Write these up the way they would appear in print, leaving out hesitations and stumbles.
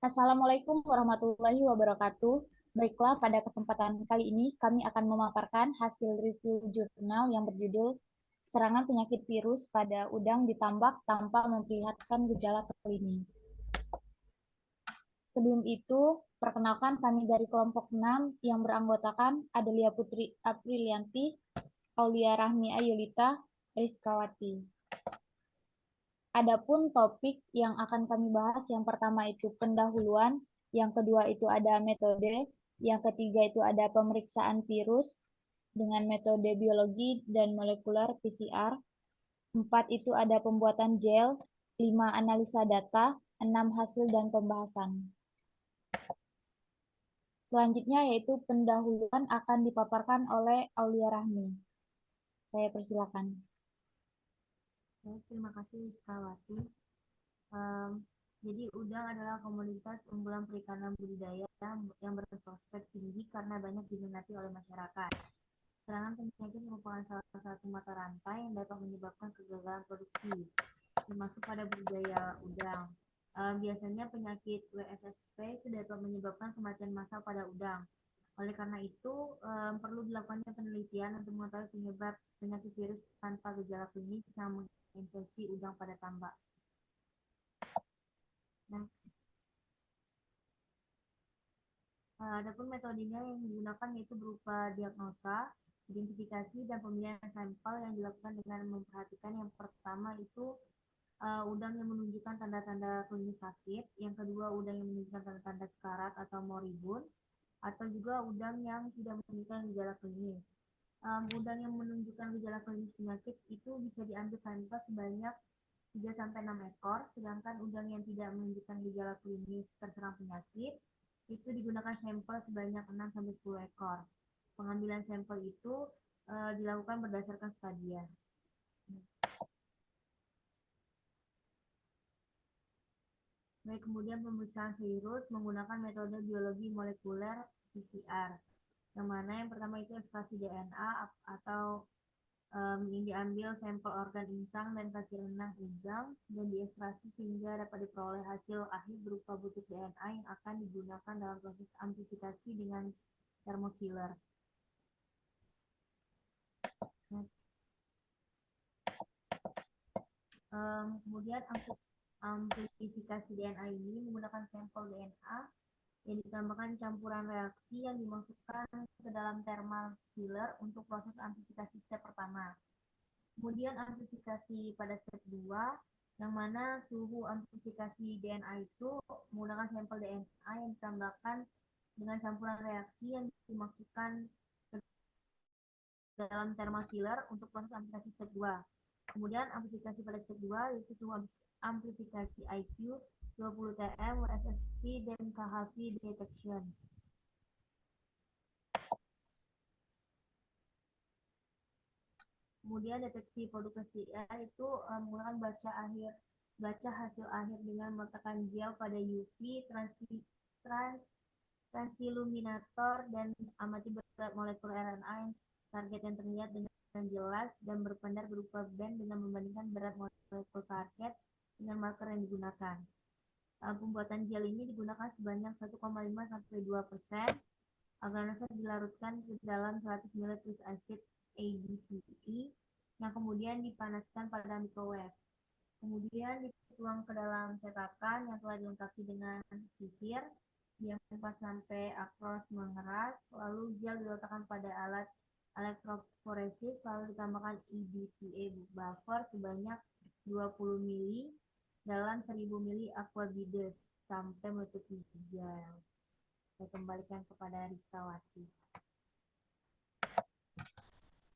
Assalamualaikum warahmatullahi wabarakatuh. Baiklah, pada kesempatan kali ini kami akan memaparkan hasil review jurnal yang berjudul Serangan Penyakit Virus pada Udang di Tambak Tanpa Memperlihatkan Gejala Klinis. Sebelum itu, perkenalkan kami dari kelompok 6 yang beranggotakan Adelia Putri Aprilianti, Aulia Rahmi Ayulita, Rizkawati. Adapun topik yang akan kami bahas, yang pertama itu pendahuluan, yang kedua itu ada metode, yang ketiga itu ada pemeriksaan virus dengan metode biologi dan molekuler PCR, 4 itu ada pembuatan gel, 5 analisa data, 6 hasil dan pembahasan. Selanjutnya yaitu pendahuluan akan dipaparkan oleh Aulia Rahmi. Saya persilakan. Terima kasih Rizkawati. Jadi udang adalah komoditas unggulan perikanan budidaya yang berprospek tinggi karena banyak diminati oleh masyarakat. Serangan penyakit merupakan salah satu mata rantai yang dapat menyebabkan kegagalan produksi, termasuk pada budidaya udang. Biasanya penyakit WSSP itu dapat menyebabkan kematian massal pada udang. Oleh karena itu, perlu dilakukannya penelitian untuk mengetahui penyebab penyakit virus tanpa gejala klinis yang menginfeksi udang pada tambak. Next. Adapun metodenya yang digunakan yaitu berupa diagnosa, identifikasi, dan pemilihan sampel yang dilakukan dengan memperhatikan yang pertama itu udang yang menunjukkan tanda-tanda klinis sakit, yang kedua udang yang menunjukkan tanda-tanda sekarat atau moribun, atau juga udang yang tidak menunjukkan gejala klinis. Udang yang menunjukkan gejala klinis penyakit itu bisa diambil sampel sebanyak 3-6 ekor, sedangkan udang yang tidak menunjukkan gejala klinis terserang penyakit itu digunakan sampel sebanyak 6-10 ekor. Pengambilan sampel itu dilakukan berdasarkan stadia. Baik, kemudian pemeriksaan virus menggunakan metode biologi molekuler PCR. Yang mana yang pertama itu ekstraksi DNA atau yang diambil sampel organ insang dan kaki renang udang dan diekstraksi sehingga dapat diperoleh hasil akhir berupa butir DNA yang akan digunakan dalam proses amplifikasi dengan thermosealer. Kemudian amplifikasi DNA ini menggunakan sampel DNA yang ditambahkan campuran reaksi yang dimasukkan ke dalam thermal sealer untuk proses amplifikasi step pertama. Kemudian amplifikasi pada step 2, yang mana suhu amplifikasi DNA itu menggunakan sampel DNA yang ditambahkan dengan campuran reaksi yang dimasukkan ke dalam thermal sealer untuk proses amplifikasi step 2. Kemudian amplifikasi pada step 2 yaitu suhu amplifikasi IQ 20 TM, WSSP, dan KHV detection. Kemudian deteksi produk PCR itu menggunakan baca hasil akhir dengan meletakkan gel pada UV, transiluminator, dan amati berat molekul RNA yang target yang terlihat dengan jelas dan berpendar berupa band dengan membandingkan berat molekul target dengan marker yang digunakan. Pembuatan gel ini digunakan sebanyak 1,5-2% agar nasab dilarutkan ke dalam 100 ml asid ADPE yang kemudian dipanaskan pada microwave. Kemudian dituang ke dalam cetakan yang telah dilengkapi dengan sisir, diamkan sampai akros mengeras, lalu gel diletakkan pada alat elektroforesis, lalu ditambahkan EDTA buffer sebanyak 20 ml dalam 1000 ml aquabides sampai menutupi gel. Saya kembalikan kepada Rizkawati.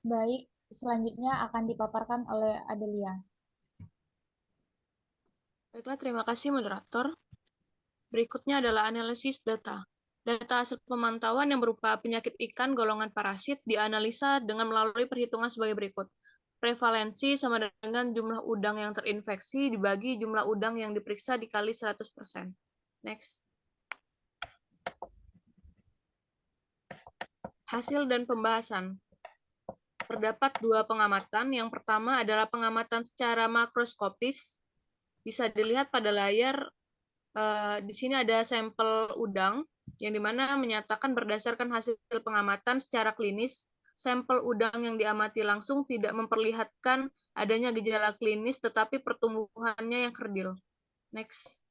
Baik, selanjutnya akan dipaparkan oleh Adelia. Baiklah, terima kasih moderator. Berikutnya adalah analisis data. Data hasil pemantauan yang berupa penyakit ikan golongan parasit dianalisa dengan melalui perhitungan sebagai berikut. Prevalensi sama dengan jumlah udang yang terinfeksi dibagi jumlah udang yang diperiksa dikali 100%. Next. Hasil dan pembahasan. Terdapat 2 pengamatan. Yang pertama adalah pengamatan secara makroskopis. Bisa dilihat pada layar Di sini ada sampel udang, yang dimana menyatakan berdasarkan hasil pengamatan secara klinis, sampel udang yang diamati langsung tidak memperlihatkan adanya gejala klinis, tetapi pertumbuhannya yang kerdil. Next.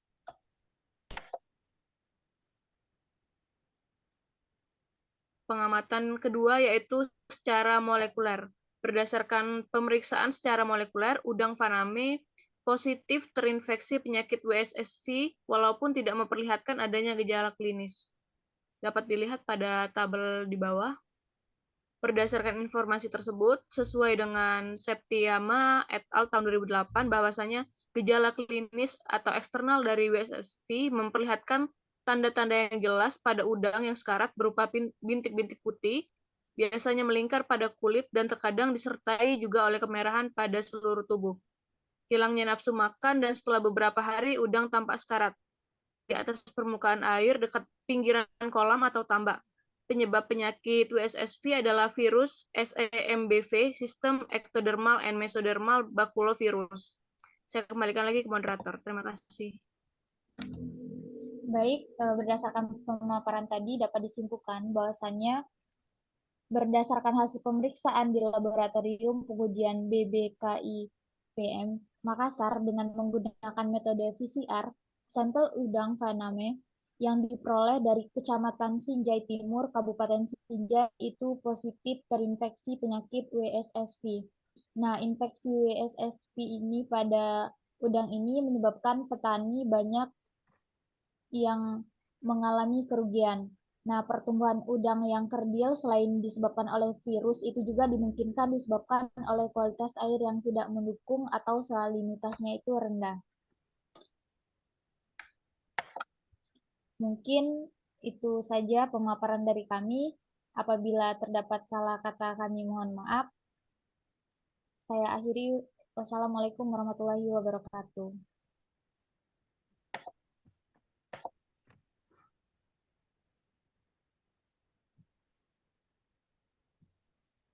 Pengamatan kedua yaitu secara molekuler. Berdasarkan pemeriksaan secara molekuler, udang faname positif terinfeksi penyakit WSSV walaupun tidak memperlihatkan adanya gejala klinis. Dapat dilihat pada tabel di bawah. Berdasarkan informasi tersebut, sesuai dengan Septiyama et al. Tahun 2008, bahwasanya gejala klinis atau eksternal dari WSSV memperlihatkan tanda-tanda yang jelas pada udang yang sekarat berupa bintik-bintik putih, biasanya melingkar pada kulit dan terkadang disertai juga oleh kemerahan pada seluruh tubuh. Hilangnya nafsu makan dan setelah beberapa hari udang tampak sekarat di atas permukaan air dekat pinggiran kolam atau tambak. Penyebab penyakit WSSV adalah virus SEMBV, Sistem Ectodermal and Mesodermal Baculovirus. Saya kembalikan lagi ke moderator. Terima kasih. Baik, berdasarkan pemaparan tadi dapat disimpulkan bahwasannya berdasarkan hasil pemeriksaan di laboratorium pengujian BBKI-PM Makassar dengan menggunakan metode PCR, sampel udang faname yang diperoleh dari Kecamatan Sinjai Timur, Kabupaten Sinjai itu positif terinfeksi penyakit WSSV. Nah, infeksi WSSV ini pada udang ini menyebabkan petani banyak yang mengalami kerugian. Nah, pertumbuhan udang yang kerdil selain disebabkan oleh virus, itu juga dimungkinkan disebabkan oleh kualitas air yang tidak mendukung atau salinitasnya itu rendah. Mungkin itu saja pemaparan dari kami. Apabila terdapat salah kata kami mohon maaf. Saya akhiri. Wassalamualaikum warahmatullahi wabarakatuh.